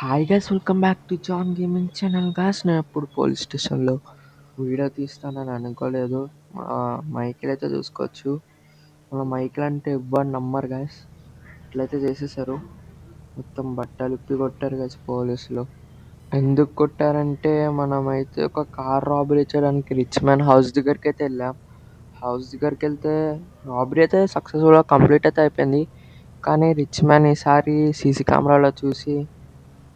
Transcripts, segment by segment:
Hi guys, welcome back to John gaming channel. Guys నేను ఇప్పుడు police స్టేషన్లో video తీస్తానని అనుకోలేదు. మైకిల్ అయితే చూసుకోవచ్చు. మన మైకిల్ అంటే ఎవ్వరు నమ్మరు గాయస్. ఇట్లయితే చేసేసారు. మొత్తం బట్టలు ఇప్పి కొట్టారు గాయస్ పోలీసులు. ఎందుకు కొట్టారంటే మనమైతే ఒక కార్ రాబరీ చేయడానికి రిచ్ మ్యాన్ హౌస్ దగ్గరికి అయితే వెళ్ళాం. హౌస్ దగ్గరికి వెళ్తే రాబరీ అయితే సక్సెస్ఫుల్గా కంప్లీట్ అయితే అయిపోయింది. కానీ రిచ్ మ్యాన్ ఈసారి సీసీ కెమెరాలో చూసి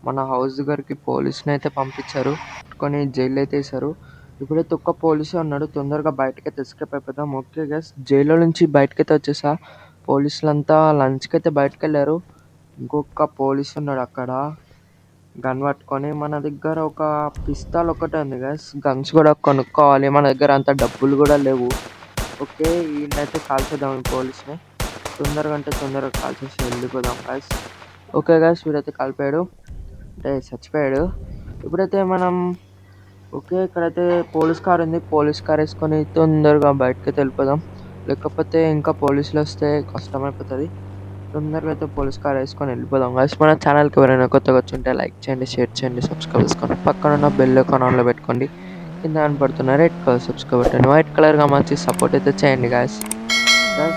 మన హౌస్ దగ్గరికి పోలీసుని అయితే పంపించారు. పట్టుకొని జైల్లో అయితే వేశారు. ఇప్పుడైతే ఒక్క పోలీసే ఉన్నాడు. తొందరగా బయటకైతే ఎస్కేప్ అయిపోదాం. ఓకే గైస్, జైల్లో నుంచి బయటకైతే వచ్చేసా. పోలీసులంతా లంచ్కి అయితే బయటకు వెళ్ళారు. ఇంకొక పోలీసు ఉన్నాడు అక్కడ గన్ పట్టుకొని. మన దగ్గర ఒక పిస్తాల్ ఒకటే ఉంది గైస్. గన్స్ కూడా కొనుక్కోవాలి. మన దగ్గర అంత డబ్బులు కూడా లేవు. ఓకే, ఈయనైతే కాల్చేద్దాం పోలీస్ని. తొందరగా అంటే తొందరగా కాల్చేసి వెళ్ళిపోదాం గైస్. ఓకే గైస్, వీడైతే కాల్పాడు, అంటే చచ్చిపోయాడు. ఇప్పుడైతే మనం ఇక్కడైతే పోలీస్ కార్ ఉంది. పోలీస్ కార్ వేసుకొని తొందరగా బయటకి వెళ్ళిపోదాం. లేకపోతే ఇంకా పోలీసులు వస్తే కష్టమైపోతుంది. తొందరగా అయితే పోలీస్ కార్ వేసుకొని వెళ్ళిపోదాం గైస్. మన ఛానల్కి ఎవరైనా కొత్తగా వచ్చుంటే లైక్ చేయండి, షేర్ చేయండి, సబ్స్క్రైబ్ చేసుకోండి. పక్కన ఉన్న బెల్ ఐకాన్ ఆన్లో పెట్టుకోండి. కింద కనపడుతున్న red colour subscribe button white కలర్గా మార్చి సపోర్ట్ అయితే చేయండి గైస్.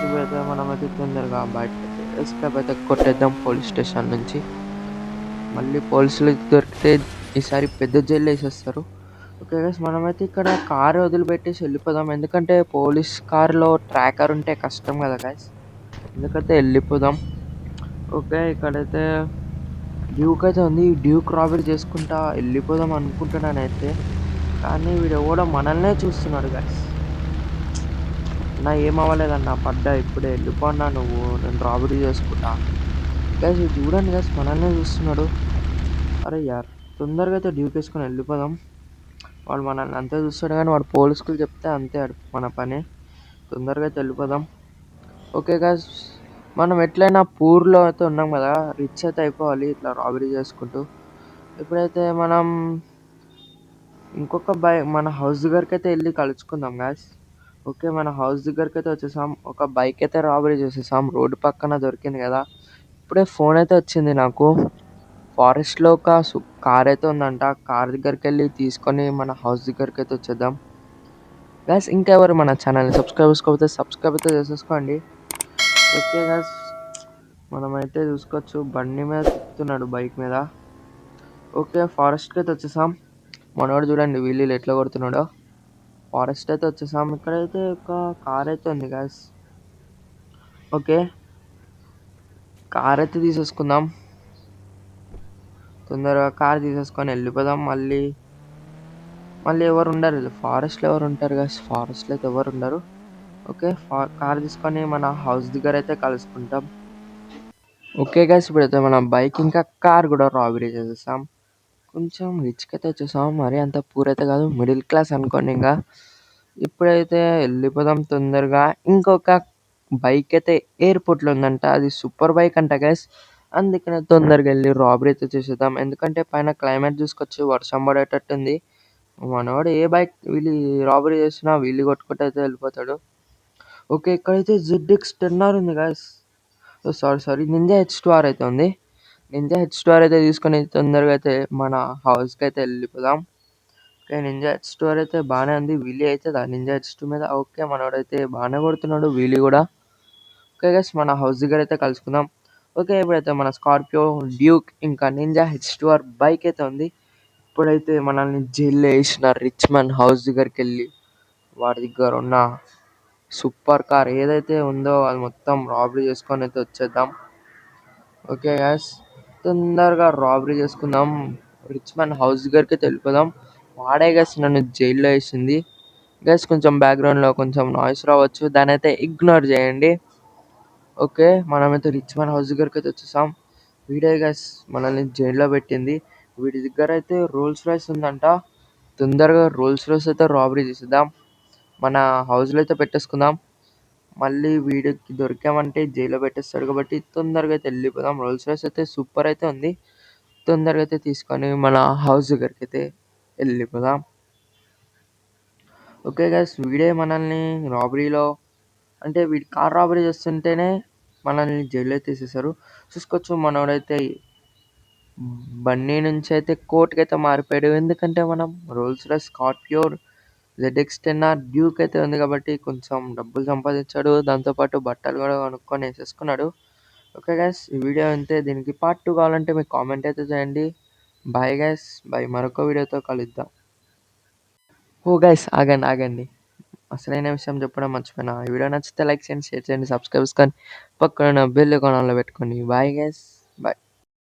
ఇప్పుడైతే మనమైతే తొందరగా బయటకి అయితే ఎస్కేప్ అయితే కొట్టేద్దాం పోలీస్ స్టేషన్ నుంచి. మళ్ళీ పోలీసులు దొరికితే ఈసారి పెద్ద జైలు వేసేస్తారు. ఓకే గైస్, మనమైతే ఇక్కడ కారు వదిలిపెట్టేసి వెళ్ళిపోదాం. ఎందుకంటే పోలీస్ కారులో ట్రాకర్ ఉంటే కష్టం కదా గైస్. ఎందుకంటే వెళ్ళిపోదాం. ఓకే, ఇక్కడైతే డ్యూక్ అయితే ఉంది. డ్యూక్ రాబరీ చేసుకుంటా వెళ్ళిపోదాం అనుకుంటున్నానైతే. కానీ వీడు ఎవడో మనల్నే చూస్తున్నాడు గైస్. నా ఏమవ్వలేదన్నా, పడ్డా ఇప్పుడే. వెళ్ళిపోన్నా నువ్వు, నేను రాబరీ చేసుకుంటా. గైస్ చూడండి గైస్, మనల్నే చూస్తున్నాడు. అరే యార్, తొందరగా అయితే డ్యూక్ వేసుకొని వెళ్ళిపోదాం. వాడు మనల్ని అంతే చూస్తాడు, కానీ వాడు పోలీసులు చెప్తే అంతే మన పని. తొందరగా అయితే వెళ్ళిపోదాం. ఓకే గాయ్స్, మనం ఎట్లయినా పూర్లో అయితే ఉన్నాం కదా, రిచ్ అయితే అయిపోవాలి ఇట్లా రాబరీ చేసుకుంటూ. ఇప్పుడైతే మనం ఇంకొక మన హౌస్ దగ్గరికి అయితే వెళ్ళి కలుసుకుందాం గాయ్స్. ఓకే, మన హౌస్ దగ్గరికి అయితే వచ్చేసాం. ఒక బైక్ అయితే రాబరీ చేసేసాం. రోడ్డు పక్కన దొరికింది కదా. ఇప్పుడే ఫోన్ అయితే వచ్చింది నాకు. ఫారెస్ట్లో ఒక కార్ అయితే ఉందంట. కార్ దగ్గరికి వెళ్ళి తీసుకొని మన హౌస్ దగ్గరికి అయితే వచ్చేద్దాం గాయ్స్. ఇంకెవరు మన ఛానల్ని సబ్స్క్రైబ్ చేసుకోకపోతే సబ్స్క్రైబ్ అయితే చేసేసుకోండి. ఓకే గాయ్స్, మనమైతే చూసుకోవచ్చు బండి మీద తిప్పుతున్నాడు, బైక్ మీద. ఓకే, ఫారెస్ట్కి అయితే వచ్చేసాం. మనోడు చూడండి వీళ్ళు ఎట్లా కొడుతున్నాడో. ఫారెస్ట్ అయితే వచ్చేసాం. ఇక్కడైతే ఒక కార్ అయితే ఉంది గాయ్స్. ఓకే, కార్ అయితే తీసేసుకుందాం. తొందరగా కార్ తీసేసుకొని వెళ్ళిపోదాం. మళ్ళీ ఎవరు ఉండరు ఫారెస్ట్లో. ఎవరు ఉంటారు గాయ్స్ ఫారెస్ట్లో అయితే ఎవరు ఉండరు. ఓకే, కార్ తీసుకొని మన హౌస్ దగ్గర అయితే కలుసుకుంటాం. ఓకే గాయ్స్, ఇప్పుడైతే మన బైక్ ఇంకా కార్ కూడా రాబరీ చేసేసాం. కొంచెం రిచ్కి అయితే వచ్చేసాం. మరి అంత పూర్ అయితే కాదు, మిడిల్ క్లాస్ అనుకోండి. ఇంకా ఇప్పుడైతే వెళ్ళిపోదాం తొందరగా. ఇంకొక బైక్ అయితే ఎయిర్పోర్ట్లో ఉందంట. అది సూపర్ బైక్ అంట గైస్. అందుకనే తొందరగా వెళ్ళి రాబరీ అయితే చేసేద్దాం. ఎందుకంటే పైన క్లైమేట్ చూసుకొచ్చి వర్షం పడేటట్టుంది. మనవాడు ఏ బైక్ వీళ్ళు రాబరీ చేసినా వీళ్ళు కొట్టుకుంటూ అయితే వెళ్ళిపోతాడు. ఓకే, ఇక్కడైతే ZX-10R ఉంది గాయస్. సారీ, నింజా H2R అయితే ఉంది. నింజా H2R అయితే తీసుకొని తొందరగా అయితే మన హౌస్కి అయితే వెళ్ళిపోదాం. ఓకే, నింజా H2R అయితే బాగానే ఉంది. వీలీ అవుతుందా నింజా H2 మీద? ఓకే, మనోడైతే బాగానే కొడుతున్నాడు వీలీ కూడా. ఓకే గైస్, మన హౌస్ దగ్గర అయితే కలుసుకుందాం. ఓకే, ఇప్పుడైతే మన స్కార్పియో, డ్యూక్ ఇంకా నింజా H2R బైక్ అయితే ఉంది. ఇప్పుడైతే మనల్ని జైల్లో వేసిన రిచ్ మ్యాన్ హౌస్ దగ్గరికి వెళ్ళి వాడి దగ్గర ఉన్న సూపర్ కార్ ఏదైతే ఉందో అది మొత్తం రాబరీ చేసుకొని అయితే వచ్చేద్దాం. ఓకే గాయస్, తొందరగా రాబరీ చేసుకుందాం. రిచ్ మ్యాన్ హౌస్ దగ్గరికి అయితే వెళ్ళిపోదాం. వాడే గైస్ నన్ను జైల్లో వేసింది. గైస్ కొంచెం బ్యాక్గ్రౌండ్లో కొంచెం నాయిస్ రావచ్చు, దాని అయితే ఇగ్నోర్ చేయండి. ఓకే, మనమైతే రిచ్ మ్యాన్ హౌస్ దగ్గరికి అయితే వచ్చేసాం. వీడే గైస్ మనల్ని జైల్లో పెట్టింది. వీడి దగ్గర అయితే రోల్స్ రాయ్స్ ఉందంట. తొందరగా రోల్స్ రాయ్స్ అయితే రాబరీ చేసేద్దాం. మన హౌస్లో అయితే పెట్టేసుకుందాం. మళ్ళీ వీడికి దొరికామంటే జైల్లో పెట్టేస్తాడు కాబట్టి తొందరగా అయితే వెళ్ళిపోదాం. రోల్స్ రాయ్స్ అయితే సూపర్ అయితే ఉంది. తొందరగా అయితే తీసుకొని మన హౌస్ దగ్గరికి అయితే వెళ్ళిపోదాం. ఓకే గైస్, వీడే మనల్ని రాబరీలో, అంటే వీడి కార్ రాబరీ చేస్తుంటేనే మనల్ని జైల్లో తీసేశారు. చూసుకోవచ్చు మనోడైతే బన్నీ నుంచి అయితే కోర్ట్‌కైతే మారిపోయాడు. ఎందుకంటే మనం రోల్స్ రాయ్స్ స్కార్పియో, జెడ్ఎక్స్-10R డ్యూక్ అయితే ఉంది కాబట్టి కొంచెం డబ్బులు సంపాదించాడు. దాంతో పాటు బట్టలు కూడా కొనుక్కొని ఏసేసుకున్నాడు. ఓకే గైస్, ఈ వీడియో అంతే. దీనికి పార్ట్ 2 కావాలంటే మీకు కామెంట్ అయితే చేయండి. Bye guys, bye. మరొక వీడియోతో కలుద్దాం. ఓ గైస్, ఆగండి. అసలైన విషయం చెప్పడం మర్చిపోయినా. ఈ వీడియో నచ్చితే లైక్ చేయండి, షేర్ చేయండి, సబ్స్క్రైబ్ చేసుకొని పక్కన బెల్ ఐకాన్ ఆన్‌లో పెట్టుకోండి. Bye guys.